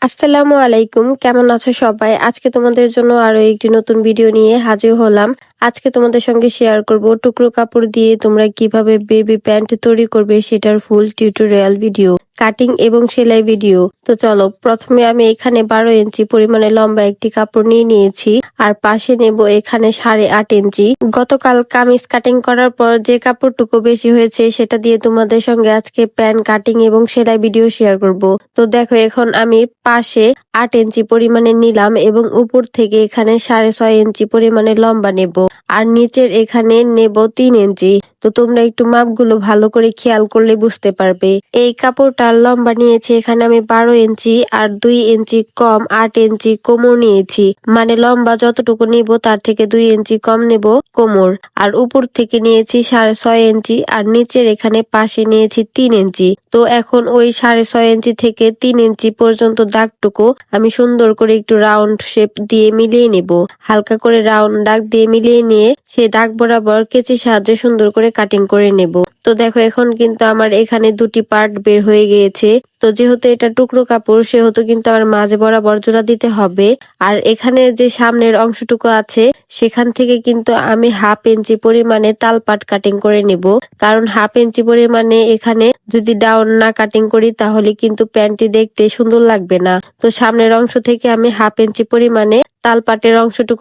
আসসালামু আলাইকুম, কেমন আছো সবাই? আজকে তোমাদের জন্য আরো একটি নতুন ভিডিও নিয়ে হাজির হলাম। আজকে তোমাদের সঙ্গে শেয়ার করব টুকরো কাপড় দিয়ে তোমরা কিভাবে বেবি প্যান্ট তৈরি করবে সেটার ফুল টিউটোরিয়াল ভিডিও, কাটিং এবং সেলাই ভিডিও। তো চলো, প্রথমে আমি এখানে 12 ইঞ্চি পরিমাণে লম্বা একটি কাপড় নিয়ে নিয়েছি আর পাশে নেব এখানে 8.5 ইঞ্চি। গতকাল কামিজ কাটিং করার পর যে কাপড়টুকু বেশি হয়েছে সেটা দিয়ে তোমাদের সঙ্গে আজকে প্যান্ট কাটিং এবং সেলাই ভিডিও শেয়ার করব। তো দেখো, এখন আমি পাশে 8 ইঞ্চি পরিমাণে নিলাম এবং উপর থেকে এখানে 6.5 ইঞ্চি পরিমাণে লম্বা নেব আর নিচের এখানে নেব 3 ইঞ্চি। তো তোমরা একটু মাপগুলো ভালো করে খেয়াল করলে বুঝতে পারবে। এই কাপড়টার লম্বা নিয়েছি এখানে আমি 12 ইঞ্চি আর 2 ইঞ্চি কম 8 ইঞ্চি কোমর নিয়েছি, মানে লম্বা যতটুকু নিব তার থেকে 2 ইঞ্চি কম নেব কোমর। আর উপর থেকে নিয়েছি 6.5 ইঞ্চি আর নিচের এখানে পাশে নিয়েছি 3 ইঞ্চি। তো এখন ওই 6.5 ইঞ্চি থেকে 3 ইঞ্চি পর্যন্ত দাগটুকু আমি সুন্দর করে একটু রাউন্ড শেপ দিয়ে মিলিয়ে নেব। হালকা করে রাউন্ড দাগ দিয়ে মিলিয়ে নিয়ে সেই দাগ বরাবর কেচির সাহায্যে সুন্দর করে কাটিং করে নেব। তো দেখো, এখন কিন্তু আমার এখানে দুটি পার্ট বের হয়ে গিয়েছে। তো যেহেতু এটা টুকরো কাপড় সেহেতু কিন্তু আমার মাঝে বরাবর জোড়া দিতে হবে। আর এখানে যে সামনের অংশটুকু আছে সেখান থেকে কিন্তু আমি 1/2 ইঞ্চি পরিমাণে তালপাট কাটিং করে নেব, কারণ 1/2 ইঞ্চি পরিমাণে এখানে যদি ডাউন না কাটিং করি তাহলে কিন্তু প্যান্টটি দেখতে সুন্দর লাগবে না। তো সামনের অংশ থেকে আমি 1/2 ইঞ্চি পরিমাণে তালপাটের অংশটুকু